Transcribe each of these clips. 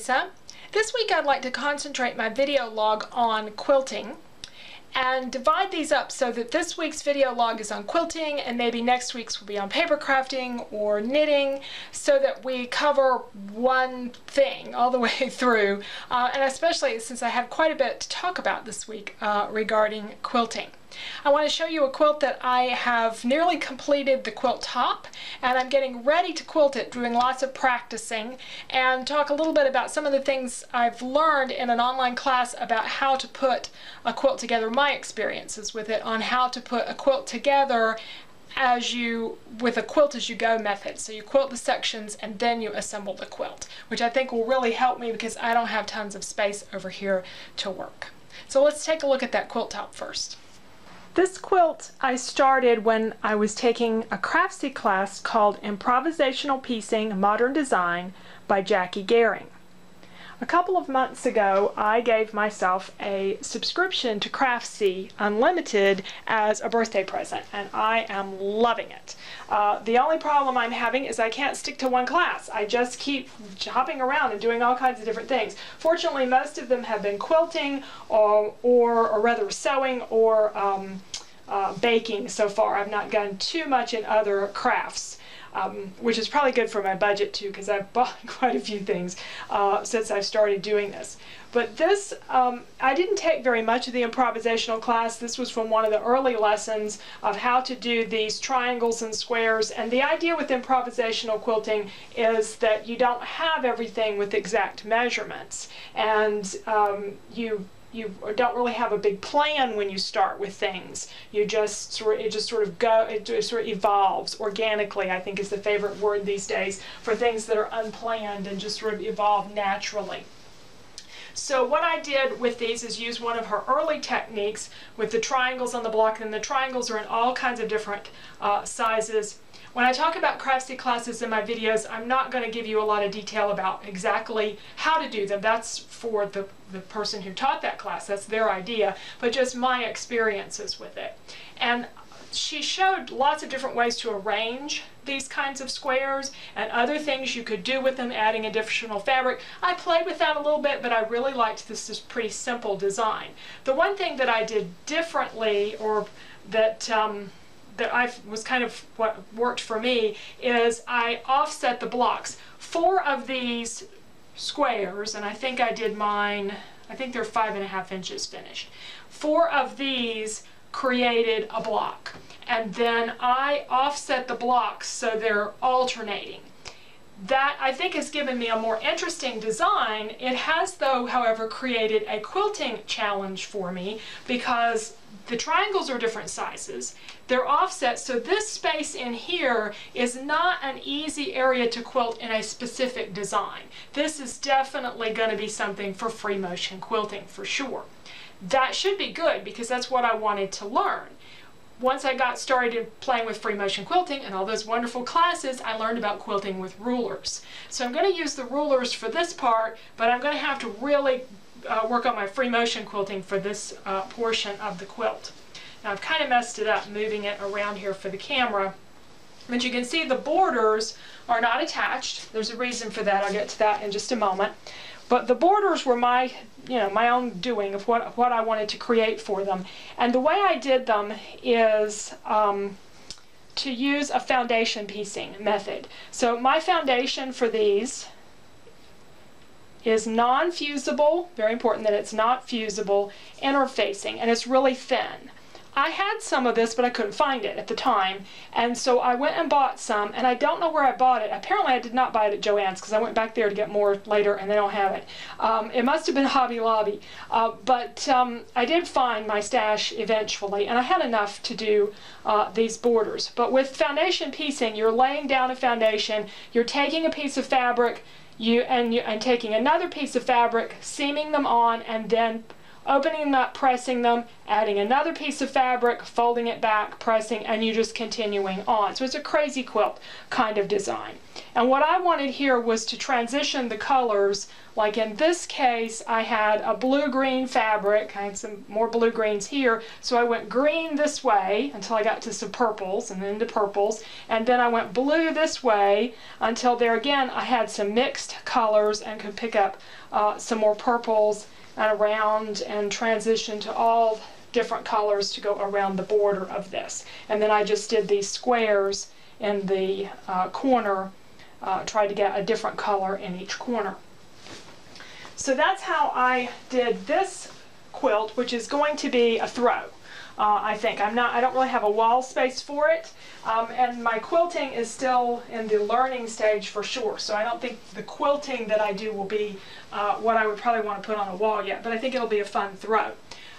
Lisa. This week I'd like to concentrate my video log on quilting and divide these up so that this week's video log is on quilting and maybe next week's will be on paper crafting or knitting, so that we cover one thing all the way through, and especially since I have quite a bit to talk about this week regarding quilting. I want to show you a quilt that I have nearly completed the quilt top, and I'm getting ready to quilt it, doing lots of practicing, and talk a little bit about some of the things I've learned in an online class about how to put a quilt together, my experiences with it on how to put a quilt together with a quilt as you go method. So you quilt the sections and then you assemble the quilt, which I think will really help me because I don't have tons of space over here to work. So let's take a look at that quilt top first. This quilt I started when I was taking a Craftsy class called Improvisational Piecing Modern Design by Jackie Gehring. A couple of months ago I gave myself a subscription to Craftsy Unlimited as a birthday present, and I am loving it. The only problem I'm having is I can't stick to one class. I just keep hopping around and doing all kinds of different things. Fortunately, most of them have been quilting or rather sewing or baking so far. I've not done too much in other crafts. Which is probably good for my budget too, because I've bought quite a few things since I've started doing this. But this, I didn't take very much of the improvisational class. This was from one of the early lessons of how to do these triangles and squares. And the idea with improvisational quilting is that you don't have everything with exact measurements, and you don't really have a big plan when you start with things. It just sort of evolves organically, I think is the favorite word these days for things that are unplanned and just sort of evolve naturally. So what I did with these is use one of her early techniques with the triangles on the block, and the triangles are in all kinds of different sizes. When I talk about Craftsy classes in my videos, I'm not going to give you a lot of detail about exactly how to do them. That's for the person who taught that class. That's their idea, but just my experiences with it. And she showed lots of different ways to arrange these kinds of squares and other things you could do with them, adding additional fabric. I played with that a little bit, but I really liked this pretty simple design. The one thing that I did differently, or that was kind of what worked for me, is I offset the blocks. 4 of these squares, and I think I did mine, I think they're 5.5 inches finished. 4 of these created a block, and then I offset the blocks so they're alternating. That, I think, has given me a more interesting design. It has, though, however, created a quilting challenge for me because the triangles are different sizes. They're offset, so this space in here is not an easy area to quilt in a specific design. This is definitely going to be something for free motion quilting for sure. That should be good because that's what I wanted to learn. Once I got started playing with free motion quilting and all those wonderful classes, I learned about quilting with rulers. So I'm going to use the rulers for this part, but I'm going to have to really work on my free motion quilting for this portion of the quilt. Now I've kind of messed it up moving it around here for the camera, but you can see the borders are not attached. There's a reason for that. I'll get to that in just a moment. But the borders were my own doing of what I wanted to create for them. And the way I did them is to use a foundation piecing method. So my foundation for these is non-fusible, very important that it's not fusible, interfacing, and it's really thin. I had some of this, but I couldn't find it at the time, and so I went and bought some, and I don't know where I bought it. Apparently I did not buy it at Joann's because I went back there to get more later and they don't have it. It must have been Hobby Lobby, but I did find my stash eventually, and I had enough to do these borders. But with foundation piecing, you're laying down a foundation, you're taking a piece of fabric, and taking another piece of fabric, seaming them on, and then opening them up, pressing them, adding another piece of fabric, folding it back, pressing, and you just continuing on. So it's a crazy quilt kind of design. And what I wanted here was to transition the colors. Like in this case, I had a blue-green fabric. I had some more blue-greens here, so I went green this way until I got to some purples, and then to purples, and then I went blue this way until there again I had some mixed colors and could pick up some more purples and around and transition to all different colors to go around the border of this. And then I just did these squares in the corner, tried to get a different color in each corner. So that's how I did this quilt, which is going to be a throw. I think I don't really have a wall space for it, and my quilting is still in the learning stage for sure. So I don't think the quilting that I do will be what I would probably want to put on a wall yet, but I think it'll be a fun throw.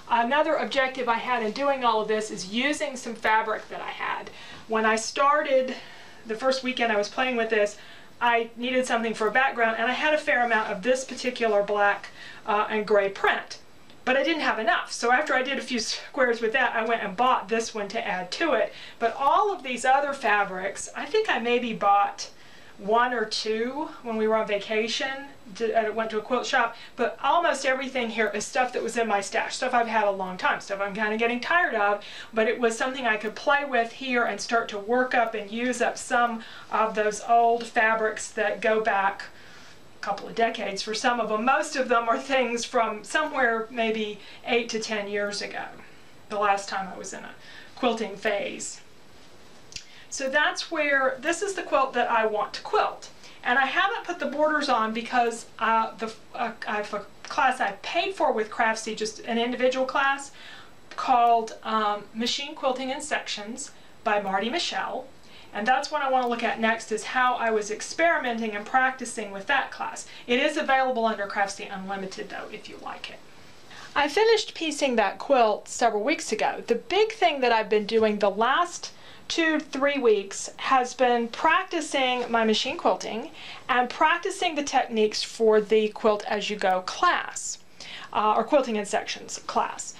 Another objective I had in doing all of this is using some fabric that I had. When I started the first weekend I was playing with this, I needed something for a background, and I had a fair amount of this particular black and gray print, but I didn't have enough. So after I did a few squares with that, I went and bought this one to add to it. But all of these other fabrics, I think I maybe bought one or two when we were on vacation. I went to a quilt shop, but almost everything here is stuff that was in my stash, stuff I've had a long time, stuff I'm kind of getting tired of, but it was something I could play with here and start to work up and use up some of those old fabrics that go back a couple of decades for some of them. Most of them are things from somewhere maybe 8 to 10 years ago, the last time I was in a quilting phase. So that's where, this is the quilt that I want to quilt. And I haven't put the borders on because I have a class I paid for with Craftsy, just an individual class called Machine Quilting in Sections by Marty Michelle. And that's what I want to look at next, is how I was experimenting and practicing with that class. It is available under Craftsy Unlimited though, if you like it. I finished piecing that quilt several weeks ago. The big thing that I've been doing the last 2 to 3 weeks has been practicing my machine quilting and practicing the techniques for the Quilt As You Go class, or Quilting in Sections class.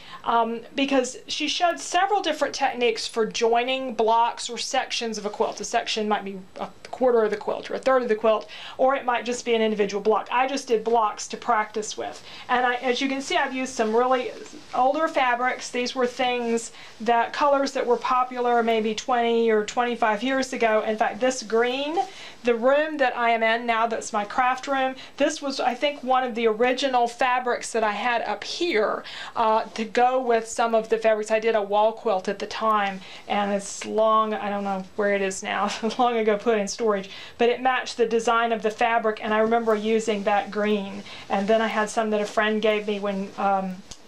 Because she showed several different techniques for joining blocks or sections of a quilt. A section might be a quarter of the quilt or a third of the quilt, or it might just be an individual block. I just did blocks to practice with. And as you can see, I've used some really older fabrics. These were things that, colors that were popular maybe 20 or 25 years ago. In fact, this green, the room that I am in now, that's my craft room, this was, I think, one of the original fabrics that I had up here to go with some of the fabrics. I did a wall quilt at the time, and it's long, I don't know where it is now, long ago put in storage, but it matched the design of the fabric, and I remember using that green. And then I had some that a friend gave me when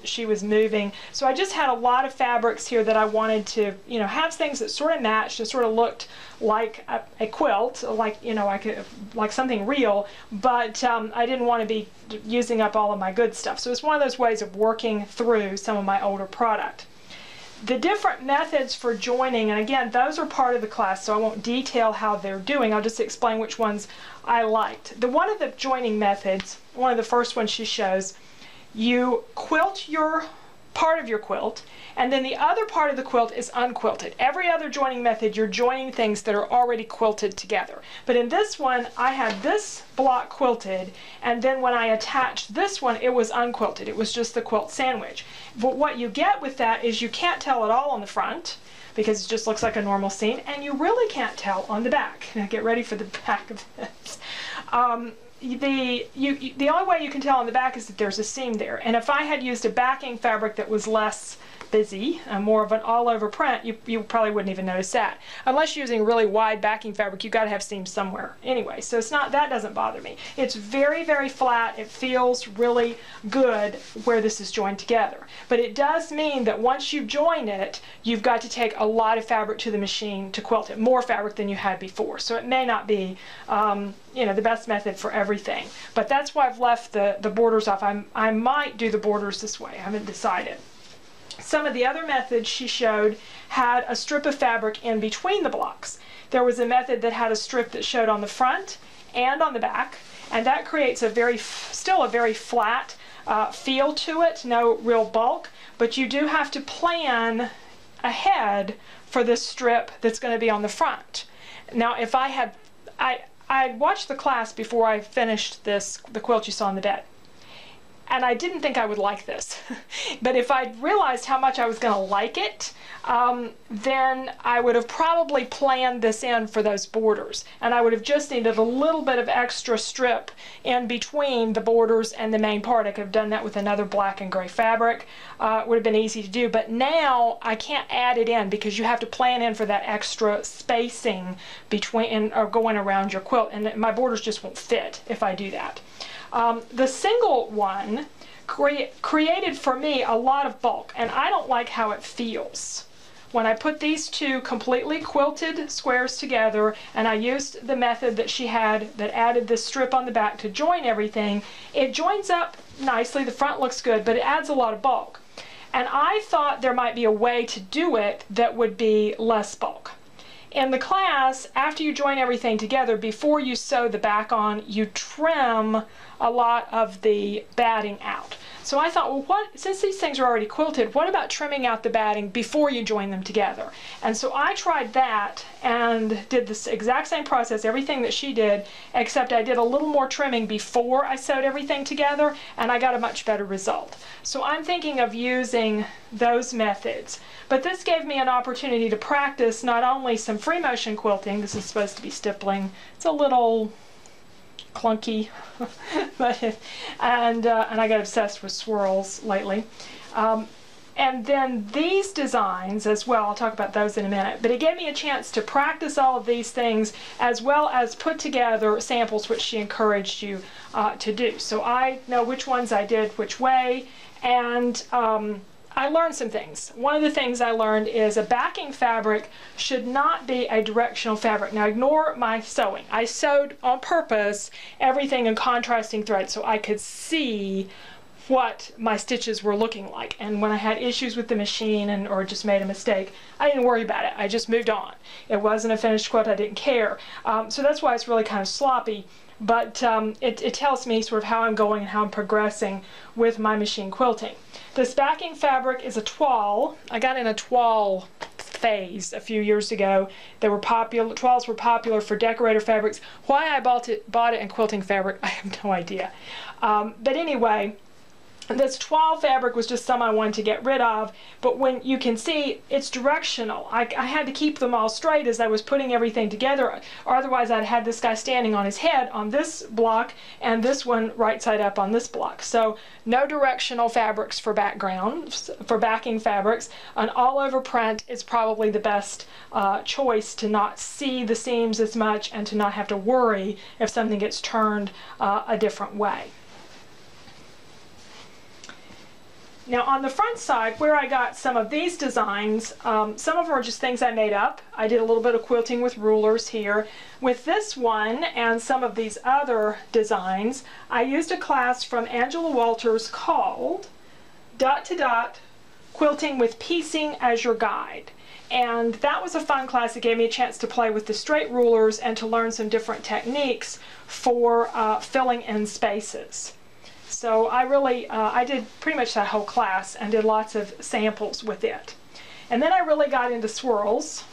she was moving. So I just had a lot of fabrics here that I wanted to, you know, have things that sort of matched and sort of looked like a quilt, like, you know, like something real, but I didn't want to be using up all of my good stuff. So it's one of those ways of working through some of my older product. The different methods for joining, and again, those are part of the class, so I won't detail how they're doing. I'll just explain which ones I liked. One of the joining methods, one of the first ones she shows, you quilt your part of your quilt, and then the other part of the quilt is unquilted. Every other joining method, you're joining things that are already quilted together. But in this one, I had this block quilted, and then when I attached this one, it was unquilted. It was just the quilt sandwich. But what you get with that is you can't tell at all on the front, because it just looks like a normal seam, and you really can't tell on the back. Now get ready for the back of this. The only way you can tell on the back is that there's a seam there. And if I had used a backing fabric that was less busy, more of an all-over print, you probably wouldn't even notice that. Unless you're using really wide backing fabric, you've got to have seams somewhere anyway. So it's not, that doesn't bother me. It's very, very flat. It feels really good where this is joined together. But it does mean that once you join it, you've got to take a lot of fabric to the machine to quilt it, more fabric than you had before. So it may not be you know, the best method for everything. But that's why I've left the borders off. I might do the borders this way. I haven't decided. Some of the other methods she showed had a strip of fabric in between the blocks. There was a method that had a strip that showed on the front and on the back, and that creates a still a very flat feel to it, no real bulk, but you do have to plan ahead for this strip that's going to be on the front. Now, if I watched the class before I finished the quilt you saw on the bed, and I didn't think I would like this. But if I'd realized how much I was going to like it, then I would have probably planned this in for those borders. And I would have just needed a little bit of extra strip in between the borders and the main part. I could have done that with another black and gray fabric. It would have been easy to do. But now I can't add it in because you have to plan in for that extra spacing between or going around your quilt. And my borders just won't fit if I do that. The single one created for me a lot of bulk, and I don't like how it feels. When I put these two completely quilted squares together, and I used the method that she had that added this strip on the back to join everything, it joins up nicely, the front looks good, but it adds a lot of bulk. And I thought there might be a way to do it that would be less bulk. In the class, after you join everything together, before you sew the back on, you trim a lot of the batting out. So I thought, well, since these things are already quilted, what about trimming out the batting before you join them together? And so I tried that and did this exact same process, everything that she did, except I did a little more trimming before I sewed everything together, and I got a much better result. So I'm thinking of using those methods. But this gave me an opportunity to practice not only some free motion quilting, this is supposed to be stippling, it's a little clunky, and I got obsessed with swirls lately. And then these designs as well, I'll talk about those in a minute, but it gave me a chance to practice all of these things as well as put together samples which she encouraged you to do. So I know which ones I did which way, and I learned some things. One of the things I learned is a backing fabric should not be a directional fabric. Now ignore my sewing. I sewed on purpose everything in contrasting threads so I could see what my stitches were looking like. And when I had issues with the machine or just made a mistake, I didn't worry about it. I just moved on. It wasn't a finished quilt. I didn't care. So that's why it's really kind of sloppy. But it tells me sort of how I'm going and how I'm progressing with my machine quilting. This backing fabric is a toile. I got in a toile phase a few years ago. They were popular. Toiles were popular for decorator fabrics. Why I bought it in quilting fabric, I have no idea. But anyway, this toile fabric was just some I wanted to get rid of, but when you can see it's directional. I had to keep them all straight as I was putting everything together, or otherwise I'd had this guy standing on his head on this block and this one right side up on this block. So no directional fabrics for backgrounds, for backing fabrics. An all over print is probably the best choice to not see the seams as much and to not have to worry if something gets turned a different way. Now on the front side, where I got some of these designs, some of them are just things I made up. I did a little bit of quilting with rulers here. With this one and some of these other designs, I used a class from Angela Walters called Dot to Dot Quilting with Piecing as Your Guide. And that was a fun class. It gave me a chance to play with the straight rulers and to learn some different techniques for filling in spaces. So I did pretty much that whole class and did lots of samples with it. And then I really got into swirls,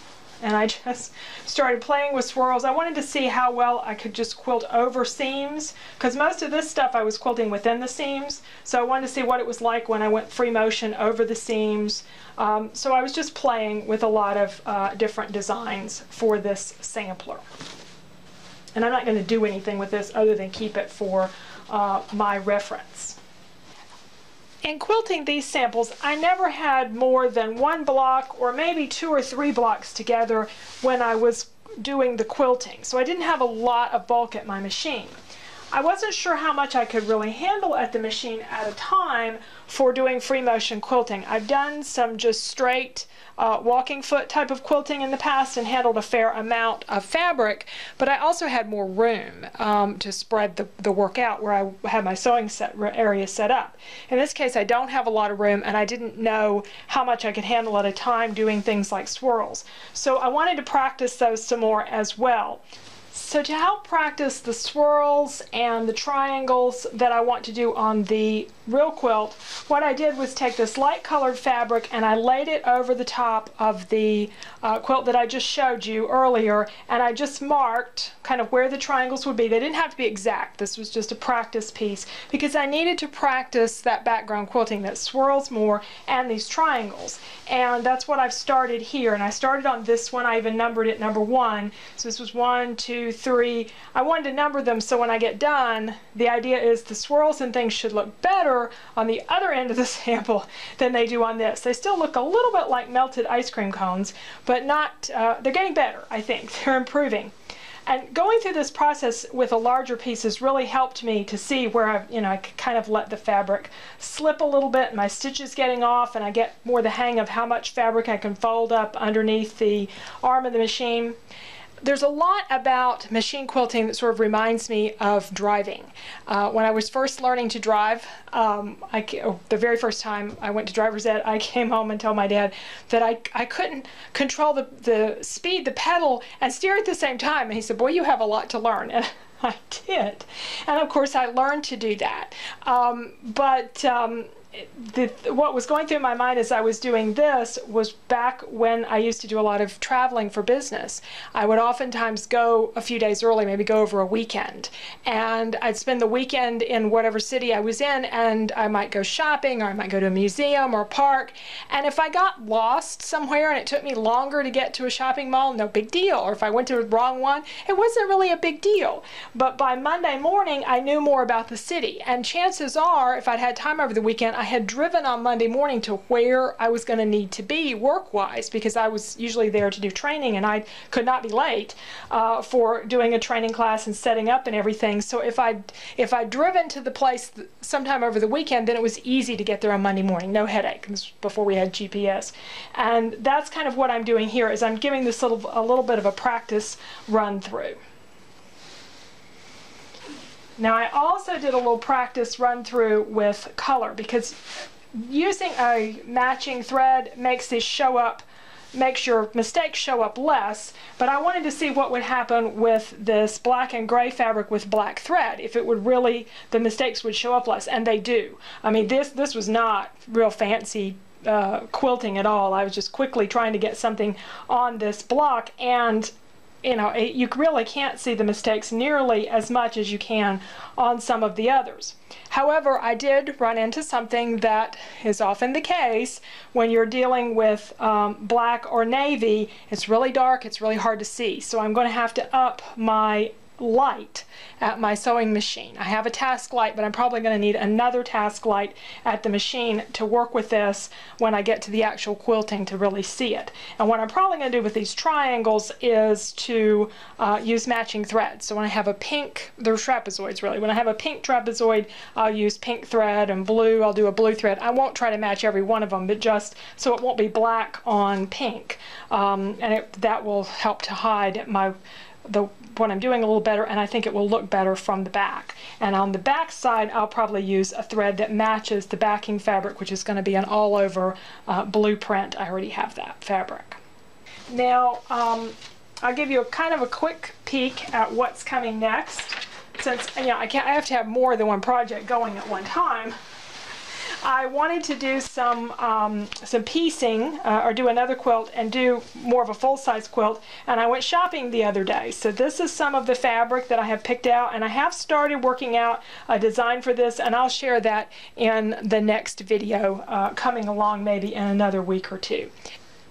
and I just started playing with swirls. I wanted to see how well I could just quilt over seams, because most of this stuff I was quilting within the seams, so I wanted to see what it was like when I went free motion over the seams. So I was just playing with a lot of different designs for this sampler. And I'm not going to do anything with this other than keep it for my reference. In quilting these samples, I never had more than one block or maybe 2 or 3 blocks together when I was doing the quilting, so I didn't have a lot of bulk at my machine. I wasn't sure how much I could really handle at the machine at a time for doing free motion quilting. I've done some just straight walking foot type of quilting in the past and handled a fair amount of fabric, but I also had more room to spread the work out where I had my sewing area set up. In this case, I don't have a lot of room, and I didn't know how much I could handle at a time doing things like swirls. So I wanted to practice those some more as well. So to help practice the swirls and the triangles that I want to do on the real quilt, what I did was take this light colored fabric and I laid it over the top of the quilt that I just showed you earlier, and I just marked kind of where the triangles would be. They didn't have to be exact. This was just a practice piece because I needed to practice that background quilting that swirls more and these triangles. And that's what I've started here, and I started on this one. I even numbered it number 1. So this was 1, 2, 3. I wanted to number them so when I get done, the idea is the swirls and things should look better on the other end of the sample than they do on this. They still look a little bit like melted ice cream cones, but not, they're getting better, I think. They're improving. And going through this process with a larger piece has really helped me to see where I kind of let the fabric slip a little bit, and my stitches getting off, and I get more the hang of how much fabric I can fold up underneath the arm of the machine. There's a lot about machine quilting that sort of reminds me of driving. When I was first learning to drive, the very first time I went to driver's ed, I came home and told my dad that I couldn't control the speed, the pedal, and steer at the same time. And he said, "Boy, you have a lot to learn." And I did. And of course, I learned to do that. What was going through my mind as I was doing this was back when I used to do a lot of traveling for business. I would oftentimes go a few days early, maybe go over a weekend, and I'd spend the weekend in whatever city I was in, and I might go shopping, or I might go to a museum or a park, and if I got lost somewhere and it took me longer to get to a shopping mall, no big deal. Or if I went to the wrong one, it wasn't really a big deal. But by Monday morning, I knew more about the city, and chances are, if I'd had time over the weekend, I had driven on Monday morning to where I was going to need to be work-wise, because I was usually there to do training, and I could not be late for doing a training class and setting up and everything. So if I'd driven to the place sometime over the weekend, then it was easy to get there on Monday morning, no headache. This was before we had GPS. And that's kind of what I'm doing here, is I'm giving this a little bit of a practice run through. Now I also did a little practice run through with color, because using a matching thread makes your mistakes show up less, but I wanted to see what would happen with this black and gray fabric with black thread, if it would really, the mistakes would show up less, and they do. I mean, this was not real fancy quilting at all. I was just quickly trying to get something on this block, and you really can't see the mistakes nearly as much as you can on some of the others. However, I did run into something that is often the case when you're dealing with black or navy. It's really dark, it's really hard to see. So I'm going to have to up my light at my sewing machine. I have a task light, but I'm probably going to need another task light at the machine to work with this when I get to the actual quilting to really see it. And what I'm probably going to do with these triangles is to use matching threads. So when I have a pink, they're trapezoids really, when I have a pink trapezoid, I'll use pink thread, and blue, I'll do a blue thread. I won't try to match every one of them, but just so it won't be black on pink. That will help to hide what I'm doing a little better, and I think it will look better from the back. And on the back side, I'll probably use a thread that matches the backing fabric, which is going to be an all-over blueprint. I already have that fabric. Now, I'll give you kind of a quick peek at what's coming next. Since I have to have more than one project going at one time. I wanted to do some piecing, or do another quilt and do more of a full-size quilt, and I went shopping the other day. So this is some of the fabric that I have picked out, and I have started working out a design for this, and I'll share that in the next video coming along maybe in another week or two.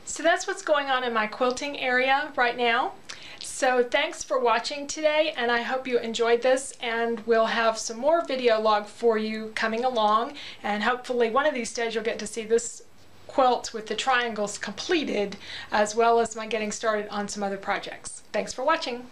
So that's what's going on in my quilting area right now. So thanks for watching today, and I hope you enjoyed this, and we'll have some more video log for you coming along, and hopefully one of these days you'll get to see this quilt with the triangles completed, as well as my getting started on some other projects. Thanks for watching.